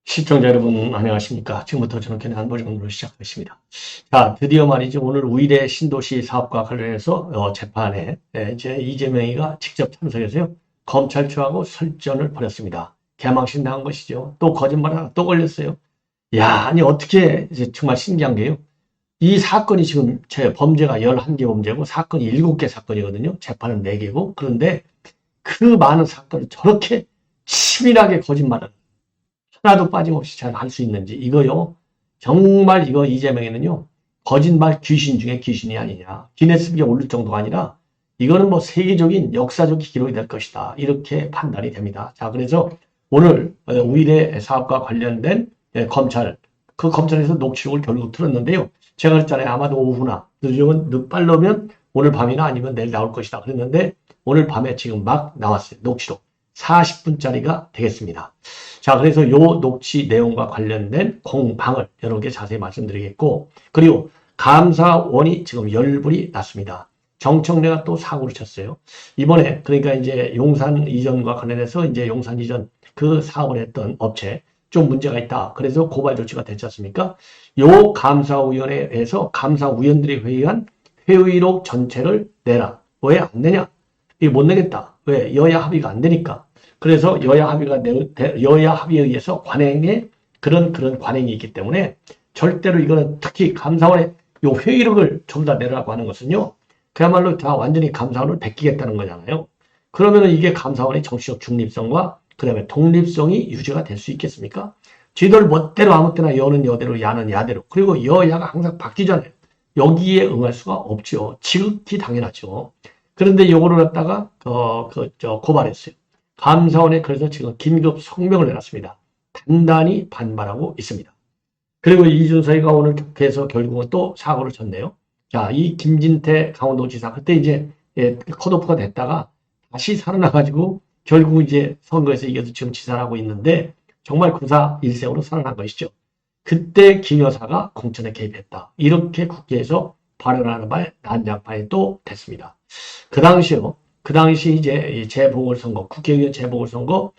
시청자 여러분 안녕하십니까. 지금부터 저는 견해 안보정론을 시작하겠습니다. 자, 드디어 말이죠. 오늘 우일의 신도시 사업과 관련해서 재판에 이제 이재명이가 직접 참석해서요. 검찰 측하고 설전을 벌였습니다. 개망신 당한 것이죠. 또 거짓말 하나 또 걸렸어요. 야, 아니 어떻게 이제 정말 신기한 게요. 이 사건이 지금 범죄가 11개 범죄고 사건이 7개 사건이거든요. 재판은 4개고. 그런데 그 많은 사건을 저렇게 치밀하게 거짓말을 하나도 빠짐없이 잘 할 수 있는지 이거요. 정말 이거 이재명에는요. 거짓말 귀신 중에 귀신이 아니냐. 기네스북에 오를 정도가 아니라 이거는 뭐 세계적인 역사적 기록이 될 것이다. 이렇게 판단이 됩니다. 자, 그래서 오늘 우일의 사업과 관련된 검찰, 그 검찰에서 녹취록을 결국 틀었는데요. 제가 그랬잖아요. 아마도 오후나 늦빨르면 오늘 밤이나 아니면 내일 나올 것이다. 그랬는데 오늘 밤에 지금 막 나왔어요. 녹취록. 40분짜리가 되겠습니다. 자, 그래서 요 녹취 내용과 관련된 공방을 여러 개 자세히 말씀드리겠고, 그리고 감사원이 지금 10불이 났습니다. 정청래가 또 사고를 쳤어요. 이번에, 그러니까 이제 용산 이전과 관련해서 이제 용산 이전 그 사업을 했던 업체 좀 문제가 있다. 그래서 고발 조치가 됐지 않습니까? 요 감사위원회에서 감사위원들이 회의한 회의록 전체를 내라. 왜 안 내냐? 이게 못 내겠다. 왜? 여야 합의가 안 되니까. 그래서 여야 합의에 의해서 관행에 그런 관행이 있기 때문에 절대로 이거는 특히 감사원의 요 회의록을 전부 다 내라고 하는 것은요. 그야말로 다 완전히 감사원을 베끼겠다는 거잖아요. 그러면은 이게 감사원의 정치적 중립성과 그다음에 독립성이 유지가 될 수 있겠습니까? 지들 멋대로 아무 때나 여는 여대로 야는 야대로 그리고 여야가 항상 바뀌잖아요. 여기에 응할 수가 없죠. 지극히 당연하죠. 그런데 요거를 갖다가 고발했어요. 감사원에 그래서 지금 긴급 성명을 내놨습니다. 단단히 반발하고 있습니다. 그리고 이준석이가 오늘 국회에서 결국은 또 사고를 쳤네요. 자, 이 김진태 강원도지사 그때 이제 컷오프가 됐다가 다시 살아나가지고 결국 이제 선거에서 이겨서 지금 지사를 하고 있는데 정말 구사 일생으로 살아난 것이죠. 그때 김 여사가 공천에 개입했다. 이렇게 국회에서 발언하는 바에 난장판이 또 됐습니다. 그 당시 이제 재보궐선거, 국회의원 재보궐선거,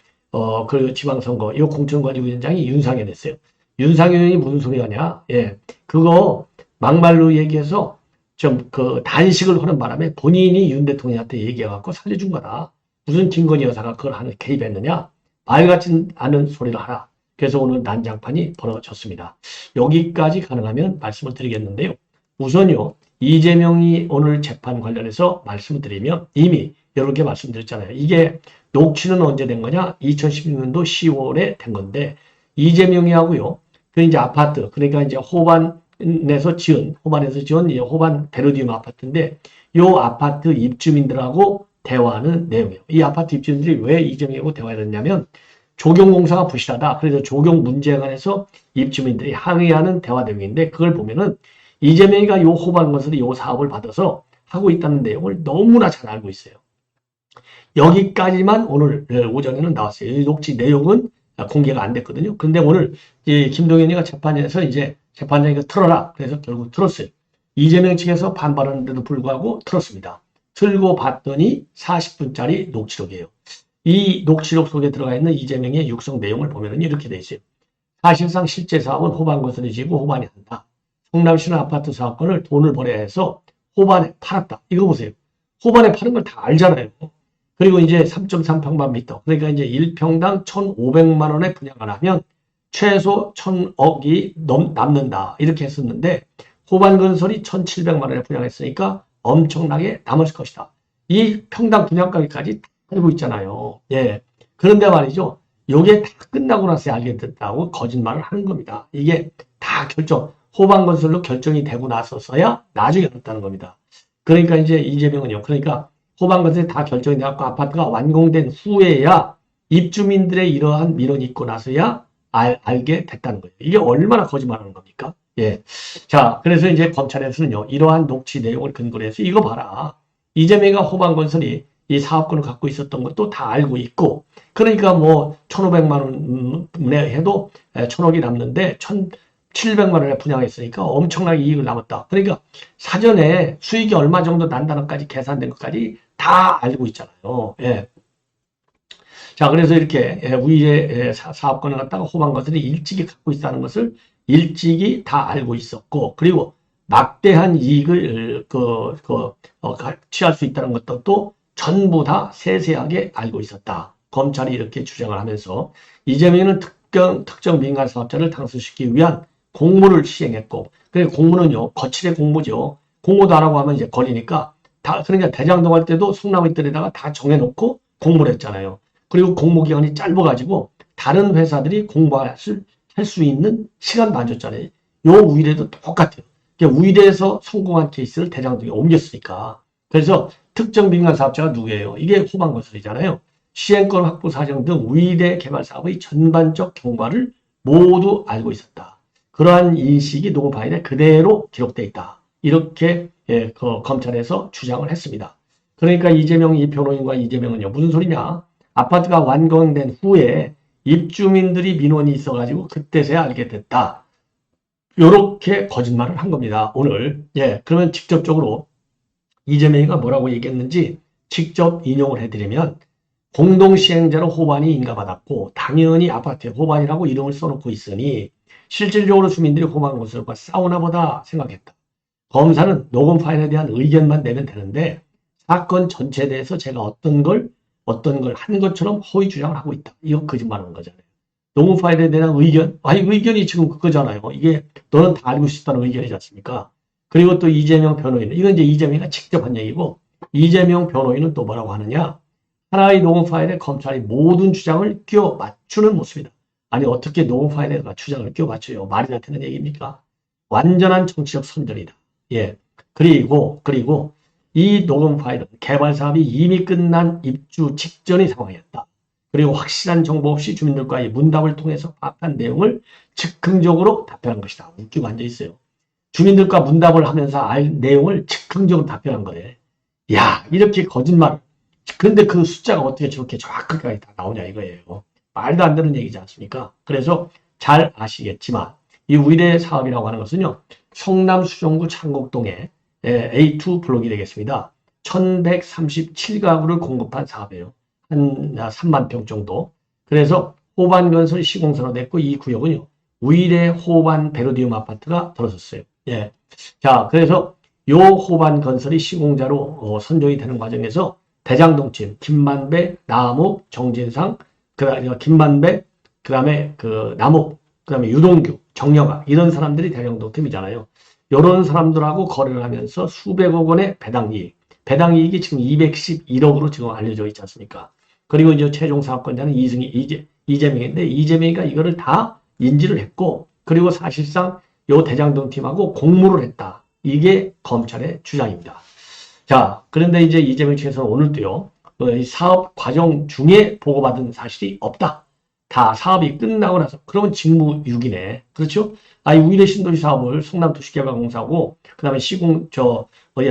그리고 지방선거, 이 공천관리위원장이 윤상현이었어요. 윤상현이 무슨 소리 하냐? 예. 그거 막말로 얘기해서 좀 단식을 하는 바람에 본인이 윤 대통령한테 얘기해갖고 살려준 거다. 무슨 김건희 여사가 그걸 개입했느냐? 말 같지 않은 소리를 하라. 그래서 오늘 난장판이 벌어졌습니다. 여기까지 가능하면 말씀을 드리겠는데요. 우선요. 이재명이 오늘 재판 관련해서 말씀을 드리면 이미 여러 개 말씀드렸잖아요. 이게 녹취는 언제 된 거냐? 2016년도 10월에 된 건데 이재명이 하고요. 그 이제 아파트 그러니까 이제 호반에서 지은 호반 베르디움 아파트인데 요 아파트 입주민들하고 대화하는 내용이에요. 이 아파트 입주민들이 왜 이재명하고 대화를 했냐면 조경공사가 부실하다. 그래서 조경 문제에 관해서 입주민들이 항의하는 대화 내용인데 그걸 보면은 이재명이가 요 호반 건설이 요 사업을 받아서 하고 있다는 내용을 너무나 잘 알고 있어요. 여기까지만 오늘 오전에는 나왔어요. 이 녹취 내용은 공개가 안 됐거든요. 그런데 오늘 김동연이가 재판에서 이제 재판장이가 틀어라. 그래서 결국 틀었어요. 이재명 측에서 반발하는데도 불구하고 틀었습니다. 틀고 봤더니 40분짜리 녹취록이에요. 이 녹취록 속에 들어가 있는 이재명의 육성 내용을 보면 이렇게 돼 있어요. 사실상 실제 사업은 호반 건설이 지고 호반이 한다. 성남시는 아파트 사업권을 돈을 벌여야 해서 호반에 팔았다. 이거 보세요. 호반에 파는 걸 다 알잖아요. 그리고 이제 3.3평방 미터. 그러니까 이제 1평당 1,500만 원에 분양을 하면 최소 1,000억이 남는다. 이렇게 했었는데 호반 건설이 1,700만 원에 분양했으니까 엄청나게 남을 것이다. 이 평당 분양가격까지 다 알고 있잖아요. 예. 그런데 말이죠. 요게 다 끝나고 나서 알게 됐다고 거짓말을 하는 겁니다. 이게 다 호반 건설로 결정이 되고 나서서야 나중에 알았다는 겁니다. 그러니까 이제 이재명은요. 그러니까 호반 건설이 다 결정이 돼갖고 아파트가 완공된 후에야 입주민들의 이러한 민원이 있고 나서야 알게 됐다는 거예요. 이게 얼마나 거짓말하는 겁니까? 예. 자, 그래서 이제 검찰에서는요. 이러한 녹취 내용을 근거로 해서 이거 봐라. 이재명이가 호반 건설이 이 사업권을 갖고 있었던 것도 다 알고 있고 그러니까 뭐 1,500만 원에 해도 1,000억이 남는데 700만 원에 분양했으니까 엄청나게 이익을 남았다. 그러니까 사전에 수익이 얼마 정도 난다는 것까지 계산된 것까지 다 알고 있잖아요. 예. 자, 그래서 이렇게 우위의 사업권을 갖다가 호반 건설이 일찍이 갖고 있다는 것을 일찍이 다 알고 있었고, 그리고 막대한 이익을 취할 수 있다는 것도 또 전부 다 세세하게 알고 있었다. 검찰이 이렇게 주장을 하면서 이재명은 특정 민간 사업자를 당선시키기 위한 공모를 시행했고, 그 공모는요, 거칠의 공모죠. 공모도 안 하고 하면 이제 걸리니까 그러니까 대장동 할 때도 송나무들에다가 다 정해놓고 공모를 했잖아요. 그리고 공모 기간이 짧아가지고 다른 회사들이 공부할 수 있는 시간도 안 줬잖아요. 요 우위대도 똑같아요. 우위대에서 성공한 케이스를 대장동에 옮겼으니까. 그래서 특정 민간 사업자가 누구예요? 이게 호반건설이잖아요. 시행권 확보 사정 등 우위대 개발 사업의 전반적 경과를 모두 알고 있었다. 그러한 인식이 노무 파일에 그대로 기록되어 있다. 이렇게 검찰에서 주장을 했습니다. 그러니까 이재명 이 변호인과 이재명은요, 무슨 소리냐? 아파트가 완공된 후에 입주민들이 민원이 있어가지고 그때서야 알게 됐다. 요렇게 거짓말을 한 겁니다. 오늘. 예, 그러면 직접적으로 이재명이가 뭐라고 얘기했는지 직접 인용을 해드리면, 공동시행자로 호반이 인가받았고 당연히 아파트에 호반이라고 이름을 써놓고 있으니 실질적으로 주민들이 호반 건설과 싸우나 보다 생각했다. 검사는 녹음 파일에 대한 의견만 내면 되는데 사건 전체에 대해서 제가 어떤 걸 한 것처럼 허위 주장을 하고 있다. 이거 거짓말하는 거잖아요. 녹음 파일에 대한 의견, 의견이 지금 그거잖아요. 이게 너는 다 알고 싶다는 의견이지 않습니까? 그리고 또 이재명 변호인은, 이건 이제 이재명이가 직접 한 얘기고, 이재명 변호인은 또 뭐라고 하느냐? 하나의 녹음 파일에 검찰이 모든 주장을 끼워 맞추는 모습이다. 아니, 어떻게 녹음 파일에다가 주장을 끼워 맞춰요? 말이 안 되는 얘기입니까? 완전한 정치적 선전이다. 예. 그리고 이 녹음 파일은 개발 사업이 이미 끝난 입주 직전의 상황이었다. 그리고 확실한 정보 없이 주민들과의 문답을 통해서 파악한 내용을 즉흥적으로 답변한 것이다. 웃기고 앉아있어요. 주민들과 문답을 하면서 알 내용을 즉흥적으로 답변한 거래. 야, 이렇게 거짓말. 그런데 그 숫자가 어떻게 저렇게 정확하게 다 나오냐 이거예요. 말도 안 되는 얘기지 않습니까? 그래서 잘 아시겠지만 이 우위대 사업이라고 하는 것은요, 성남 수정구 창곡동에 A2 블록이 되겠습니다. 1137가구를 공급한 사업이에요. 한 3만 평 정도. 그래서 호반건설 시공사로 됐고, 이 구역은요, 우위대 호반 베르디움 아파트가 들어섰어요. 예. 자, 그래서 요 호반건설이 시공자로 선정이 되는 과정에서 대장동팀, 김만배, 남욱, 정진상, 김만배, 그 다음에 남욱, 그 다음에 유동규, 정영아, 이런 사람들이 대장동팀이잖아요. 이런 사람들하고 거래를 하면서 수백억 원의 배당이익이 지금 211억으로 지금 알려져 있지 않습니까? 그리고 이제 최종 사업권자는 이재명인데, 이재명이가 이거를 다 인지를 했고, 그리고 사실상 요 대장동 팀하고 공모를 했다. 이게 검찰의 주장입니다. 자, 그런데 이제 이재명 측에서는 오늘도요, 이 사업 과정 중에 보고받은 사실이 없다. 다 사업이 끝나고 나서, 그러면 직무유기네. 그렇죠? 이 우위대 신도시 사업을 성남도시개발공사하고, 그 다음에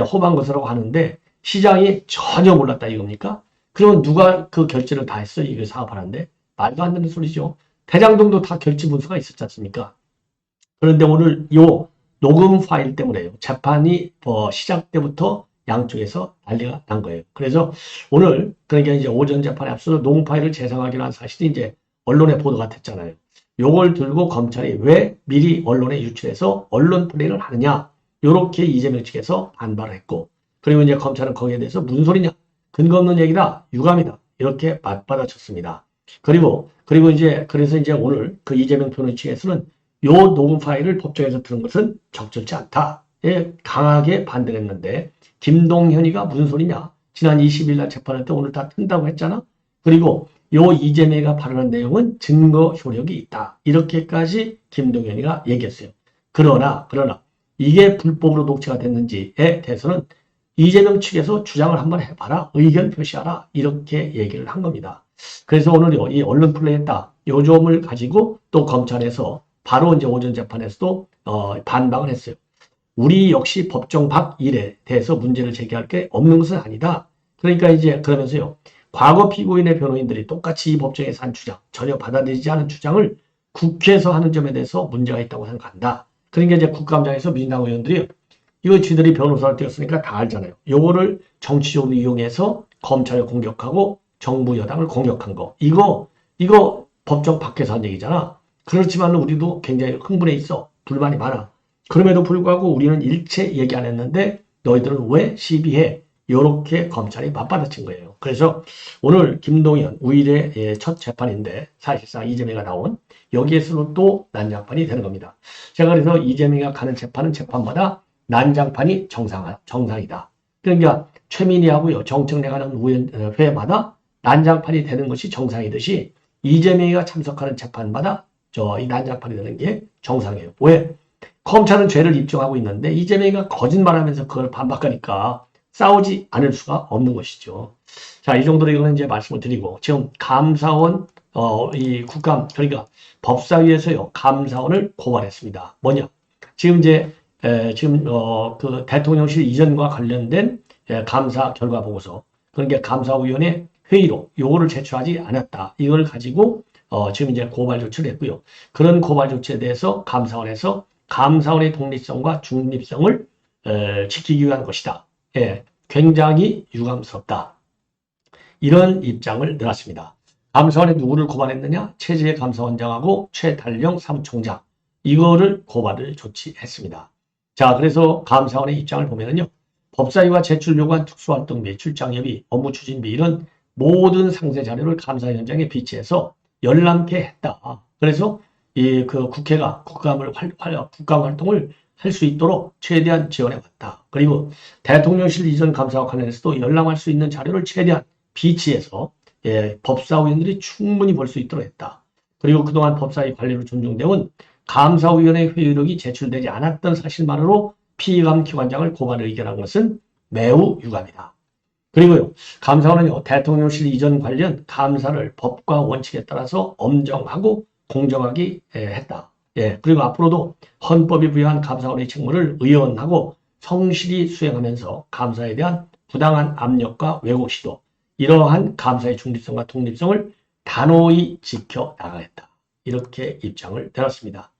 호반건설하고 하는데, 시장이 전혀 몰랐다 이겁니까? 그러면 누가 그 결제를 다 했어? 이거 사업하는데? 말도 안 되는 소리죠. 대장동도 다 결제 문서가 있었지 않습니까? 그런데 오늘 요 녹음 파일 때문에요. 재판이 시작 때부터 양쪽에서 난리가 난 거예요. 그래서 오늘, 그러니까 이제 오전 재판에 앞서서 녹음 파일을 재상하기로 한 사실이 이제 언론에 보도가 됐잖아요. 요걸 들고 검찰이 왜 미리 언론에 유출해서 언론 플레이를 하느냐, 요렇게 이재명 측에서 반발을 했고, 그리고 이제 검찰은 거기에 대해서 무슨 소리냐, 근거 없는 얘기다, 유감이다, 이렇게 맞받아쳤습니다. 그리고 이제 그래서 이제 오늘 그 이재명 변호인 측에서는 요 녹음 파일을 법정에서 들은 것은 적절치 않다, 강하게 반대를 했는데, 김동현이가 무슨 소리냐, 지난 20일 날 재판할 때 오늘 다 튼다고 했잖아. 그리고 요 이재명이가 발언한 내용은 증거 효력이 있다, 이렇게까지 김동현이가 얘기했어요. 그러나 이게 불법으로 녹취가 됐는지에 대해서는 이재명 측에서 주장을 한번 해봐라, 의견 표시하라, 이렇게 얘기를 한 겁니다. 그래서 오늘요, 이 언론 플레이했다, 요 점을 가지고 또 검찰에서 바로 이제 오전 재판에서도 반박을 했어요. 우리 역시 법정 밖 일에 대해서 문제를 제기할 게 없는 것은 아니다. 그러니까 이제 그러면서요, 과거 피고인의 변호인들이 똑같이 이 법정에서 한 주장, 전혀 받아들이지 않은 주장을 국회에서 하는 점에 대해서 문제가 있다고 생각한다. 그러니까 이제 국감장에서 민주당 의원들이 이거 쥐들이 변호사를 띄웠으니까 다 알잖아요. 요거를 정치적으로 이용해서 검찰을 공격하고 정부 여당을 공격한 거. 이거 법정 밖에서 한 얘기잖아. 그렇지만 우리도 굉장히 흥분해 있어. 불만이 많아. 그럼에도 불구하고 우리는 일체 얘기 안 했는데 너희들은 왜 시비해? 요렇게 검찰이 맞받아친 거예요. 그래서 오늘 김동연 우일의 첫 재판인데 사실상 이재명이가 나온 여기에서는 또 난장판이 되는 겁니다. 제가 그래서 이재명이가 가는 재판은 재판마다 난장판이 정상이다. 그러니까 최민희하고요 정청래 가는 회마다 난장판이 되는 것이 정상이듯이 이재명이가 참석하는 재판마다 이 난장판이 되는 게 정상이에요. 왜? 검찰은 죄를 입증하고 있는데 이재명이가 거짓말하면서 그걸 반박하니까 싸우지 않을 수가 없는 것이죠. 자, 이 정도로 이거는 이제 말씀을 드리고 지금 감사원 이 국감 그러니까 법사위에서요 감사원을 고발했습니다. 뭐냐? 지금 이제 그 대통령실 이전과 관련된 감사 결과 보고서 그러니까 감사위원회 회의록 요거를 제출하지 않았다. 이걸 가지고 지금 이제 고발 조치를 했고요. 그런 고발 조치에 대해서 감사원에서 감사원의 독립성과 중립성을 지키기 위한 것이다. 예, 굉장히 유감스럽다. 이런 입장을 내놨습니다. 감사원에 누구를 고발했느냐? 최재해 감사원장하고 최달령 사무총장. 이거를 고발을 조치했습니다. 자, 그래서 감사원의 입장을 보면은요. 법사위와 제출 요구한 특수활동비, 출장협의, 업무 추진비 이런 모든 상세 자료를 감사 현장에 비치해서 열람케 했다. 그래서 그 국회가 국감 활동을 할 수 있도록 최대한 지원해 왔다. 그리고 대통령실 이전 감사와 관련해서도 열람할 수 있는 자료를 최대한 비치해서 법사위원들이 충분히 볼 수 있도록 했다. 그리고 그동안 법사위 관리로 존중되온 감사위원회 회의록이 제출되지 않았던 사실만으로 피의감 기관장을 고발 의견한 것은 매우 유감이다. 그리고요, 감사원은요, 대통령실 이전 관련 감사를 법과 원칙에 따라서 엄정하고 공정하게 했다. 그리고 앞으로도 헌법이 부여한 감사원의 책무를 의원하고 성실히 수행하면서 감사에 대한 부당한 압력과 왜곡 시도, 이러한 감사의 중립성과 독립성을 단호히 지켜나가겠다. 이렇게 입장을 내놨습니다.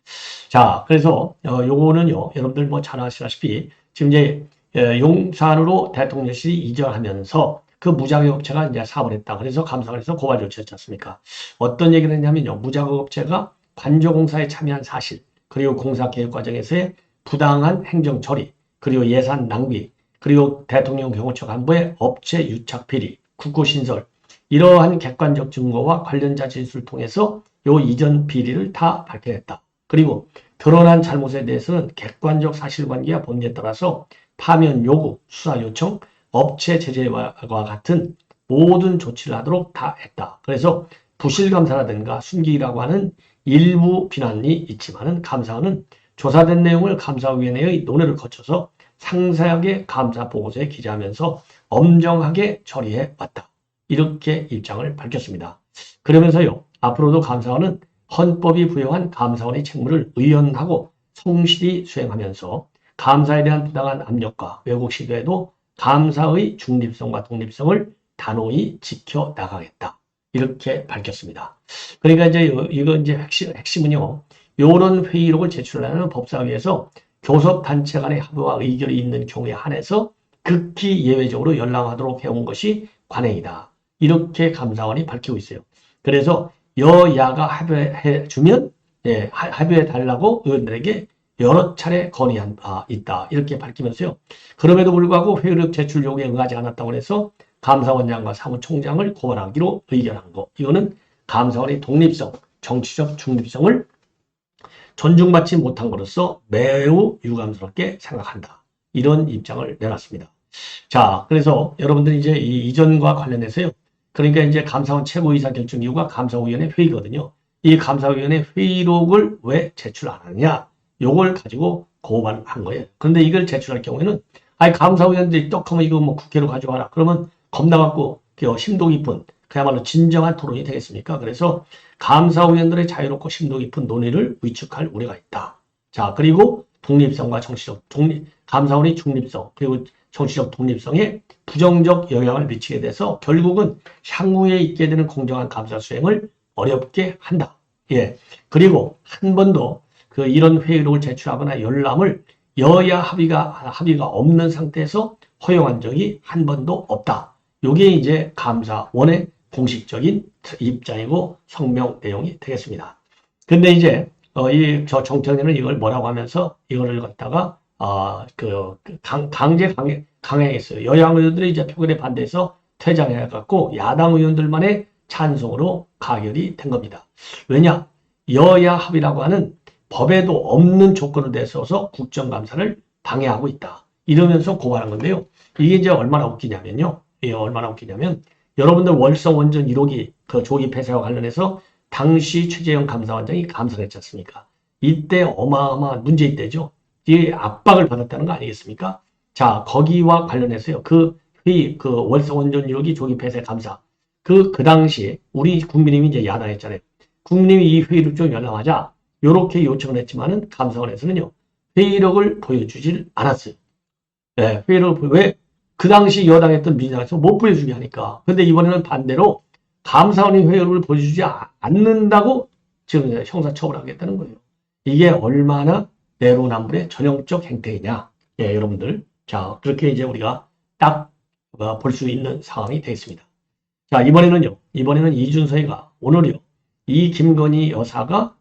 자, 그래서 요거는요, 여러분들 뭐 잘 아시다시피 지금 이제 용산으로 대통령실이 이전하면서 그 무자격업체가 이제 사업을 했다. 그래서 감사원에서 고발 조치했지 않습니까? 어떤 얘기를 했냐면요, 무자격업체가 관조공사에 참여한 사실, 그리고 공사 계획 과정에서의 부당한 행정 처리, 그리고 예산 낭비, 그리고 대통령 경호처 간부의 업체 유착 비리, 국고 신설, 이러한 객관적 증거와 관련자 진술을 통해서 요 이전 비리를 다 밝혀냈다. 그리고 드러난 잘못에 대해서는 객관적 사실관계와 본질에 따라서 파면 요구, 수사 요청, 업체 제재와 같은 모든 조치를 하도록 다 했다. 그래서 부실감사라든가 숨기라고 하는 일부 비난이 있지만은 감사원은 조사된 내용을 감사위원회의 논의를 거쳐서 상세하게 감사 보고서에 기재하면서 엄정하게 처리해 왔다. 이렇게 입장을 밝혔습니다. 그러면서요, 앞으로도 감사원은 헌법이 부여한 감사원의 책무를 의연하고 성실히 수행하면서 감사에 대한 부당한 압력과 왜곡 시도에도 감사의 중립성과 독립성을 단호히 지켜나가겠다. 이렇게 밝혔습니다. 그러니까 이거 이제 핵심은요, 요런 회의록을 제출하는 법사위에서 교섭단체 간의 합의와 의결이 있는 경우에 한해서 극히 예외적으로 열람하도록 해온 것이 관행이다. 이렇게 감사원이 밝히고 있어요. 그래서 여야가 합의해주면 합의해달라고 의원들에게 여러 차례 건의한 바 있다. 이렇게 밝히면서요. 그럼에도 불구하고 회의록 제출 요구에 응하지 않았다고 해서 감사원장과 사무총장을 고발하기로 의결한 거. 이거는 감사원의 독립성, 정치적 중립성을 존중받지 못한 것으로서 매우 유감스럽게 생각한다. 이런 입장을 내놨습니다. 자, 그래서 여러분들이 이제 이 이전과 관련해서요. 그러니까 이제 감사원 최고의사 결정 이유가 감사위원회 회의거든요. 이 감사위원회 회의록을 왜 제출 안 하느냐? 요걸 가지고 고발한 거예요. 그런데 이걸 제출할 경우에는 감사위원들이 떡하면 이거 뭐 국회로 가져와라. 그러면 겁나갖고 심도 깊은 그야말로 진정한 토론이 되겠습니까? 그래서 감사위원들의 자유롭고 심도 깊은 논의를 위축할 우려가 있다. 자, 그리고 독립성과 정치적 감사원의 중립성 그리고 정치적 독립성에 부정적 영향을 미치게 돼서 결국은 향후에 있게 되는 공정한 감사 수행을 어렵게 한다. 예. 그리고 한 번도 그 이런 회의록을 제출하거나 열람을 여야 합의가 없는 상태에서 허용한 적이 한 번도 없다. 요게 이제 감사원의 공식적인 입장이고 성명 내용이 되겠습니다. 근데 이제 저 정청래는 이걸 뭐라고 하면서 이거를 갖다가 강행했어요. 여야 의원들이 이제 표결에 반대해서 퇴장해갖고 야당 의원들만의 찬성으로 가결이 된 겁니다. 왜냐? 여야 합의라고 하는 법에도 없는 조건을 내세워서 국정감사를 방해하고 있다. 이러면서 고발한 건데요. 이게 이제 얼마나 웃기냐면요. 얼마나 웃기냐면 여러분들 월성 원전 1호기 그 조기 폐쇄와 관련해서 당시 최재형 감사원장이 감사를 했지 않습니까? 이때 어마어마한 문제 있대죠. 이 압박을 받았다는 거 아니겠습니까? 자, 거기와 관련해서요. 그 회의, 그 월성 원전 1호기 조기 폐쇄 감사. 그 당시 우리 국민의힘이 이제 야당했잖아요. 국민의힘이 이 회의를 좀 열람하자 요렇게 요청을 했지만은 감사원에서는요. 회의록을 보여주질 않았어요. 네, 회의록을 왜? 그 당시 여당했던 민주당에서 못 보여주게 하니까. 근데 이번에는 반대로 감사원이 회의록을 보여주지 않는다고 지금 형사처벌하겠다는 거예요. 이게 얼마나 내로남불의 전형적 행태이냐. 예, 여러분들. 자, 그렇게 이제 우리가 딱 볼 수 있는 상황이 되겠습니다. 자, 이번에는 이준서이가 오늘이요. 이 김건희 여사가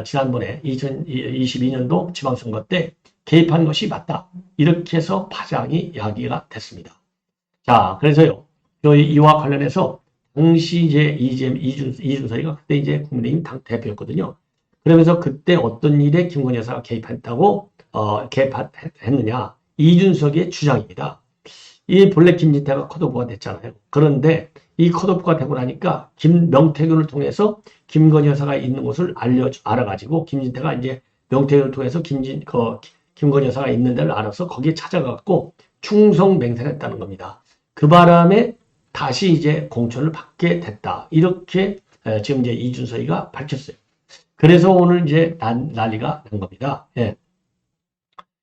지난번에 2022년도 지방선거 때 개입한 것이 맞다. 이렇게 해서 파장이 야기가 됐습니다. 자, 그래서요. 이와 관련해서 당시 이제 이준서이가 그때 이제 국민의힘 당 대표였거든요. 그러면서 그때 어떤 일에 김건희 여사가 개입했다고 개입했느냐. 이준석의 주장입니다. 이 본래 김진태가 컷오프가 됐잖아요. 그런데 이 컷오프가 되고 나니까 명태균을 통해서 김건희 여사가 있는 곳을 알아가지고 김진태가 이제 명태균을 통해서 김건희 여사가 있는 데를 알아서 거기에 찾아가고 충성 맹세를 했다는 겁니다. 그 바람에 다시 이제 공천을 받게 됐다. 이렇게 지금 이제 이준서이가 밝혔어요. 그래서 오늘 이제 난리가 난 겁니다. 예.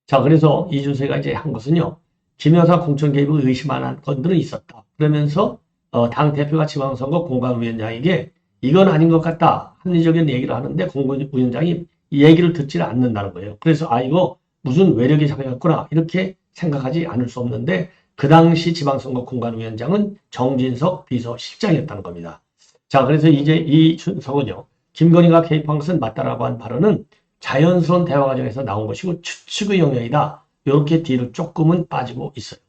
자, 그래서 이준서이가 이제 한 것은요. 김 여사 공천 개입을 의심하는 건들은 있었다. 그러면서 당 대표가 지방선거 공관위원장에게 이건 아닌 것 같다. 합리적인 얘기를 하는데 공관위원장이 이 얘기를 듣지를 않는다는 거예요. 그래서 이거 무슨 외력이 작용했구나 이렇게 생각하지 않을 수 없는데 그 당시 지방선거 공관위원장은 정진석 비서실장이었다는 겁니다. 자, 그래서 이제 이준석은요. 김건희가 개입한 것은 맞다라고 한 발언은 자연스러운 대화 과정에서 나온 것이고 추측의 영역이다. 이렇게 뒤로 조금은 빠지고 있어요.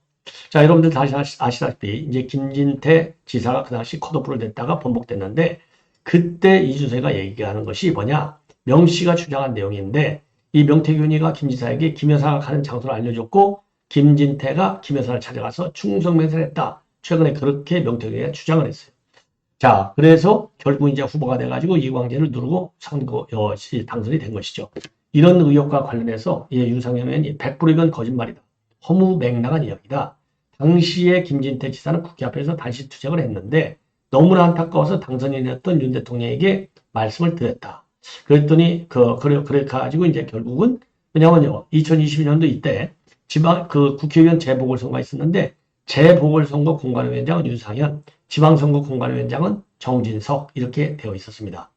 자, 여러분들 다시 아시다시피 이제 김진태 지사가 그 당시 컷오프를 냈다가 번복됐는데 그때 이준석이가 얘기하는 것이 뭐냐? 명 씨가 주장한 내용인데 이 명태균이가 김 지사에게 김 여사가 가는 장소를 알려줬고 김진태가 김 여사를 찾아가서 충성맹세를 했다. 최근에 그렇게 명태균이가 주장을 했어요. 자, 그래서 결국 이제 후보가 돼가지고 이광재를 누르고 당선이 된 것이죠. 이런 의혹과 관련해서 윤상현 의원이 100%이건 거짓말이다. 허무맹랑한 이야기다. 당시에 김진태 지사는 국회 앞에서 단시 투쟁을 했는데 너무나 안타까워서 당선인이 됐던 윤 대통령에게 말씀을 드렸다. 그랬더니 그래 가지고 이제 결국은 왜냐면요 2022년도 이때 국회의원 재보궐선거가 있었는데 재보궐선거 공관위원장은 윤상현, 지방선거 공관위원장은 정진석 이렇게 되어 있었습니다.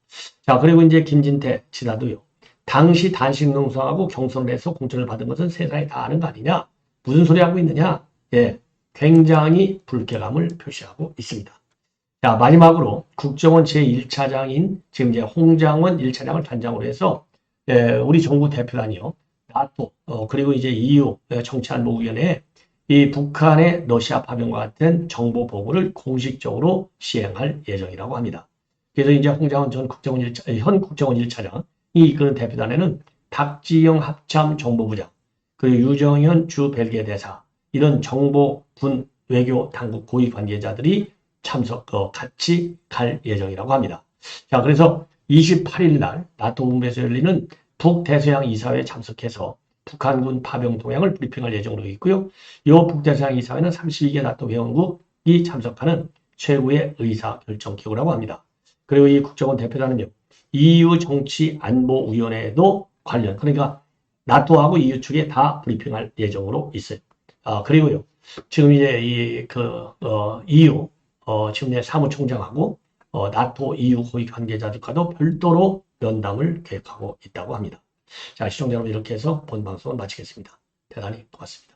자, 그리고 이제 김진태 지사도요. 당시 단식 농성하고 경선을 해서 공천을 받은 것은 세상에 다 아는 거 아니냐? 무슨 소리 하고 있느냐? 예, 굉장히 불쾌감을 표시하고 있습니다. 자, 마지막으로 국정원 제1차장인 지금 이제 홍장원 1차장을 단장으로 해서 우리 정부 대표단이요. 나토 그리고 이제 EU 정치안보위원회에 이 북한의 러시아 파병과 같은 정보 보고를 공식적으로 시행할 예정이라고 합니다. 그래서 이제 홍장원 현 국정원 1차장이 이끄는 대표단에는 박지영 합참 정보부장, 그리고 유정현 주 벨기에 대사, 이런 정보, 군, 외교, 당국 고위 관계자들이 같이 갈 예정이라고 합니다. 자, 그래서 28일 날 나토 본부에서 열리는 북대서양 이사회에 참석해서 북한군 파병 동향을 브리핑할 예정으로 있고요. 이 북대서양 이사회는 32개 나토 회원국이 참석하는 최고의 의사결정기구라고 합니다. 그리고 이 국정원 대표단은요. EU 정치안보위원회에도 관련, 그러니까 나토하고 EU 측에 다 브리핑할 예정으로 있어요. 그리고요. 지금 이제 EU 지금 내 사무총장하고 나토 EU 고위 관계자들과도 별도로 면담을 계획하고 있다고 합니다. 자, 시청자 여러분 이렇게 해서 본 방송을 마치겠습니다. 대단히 고맙습니다.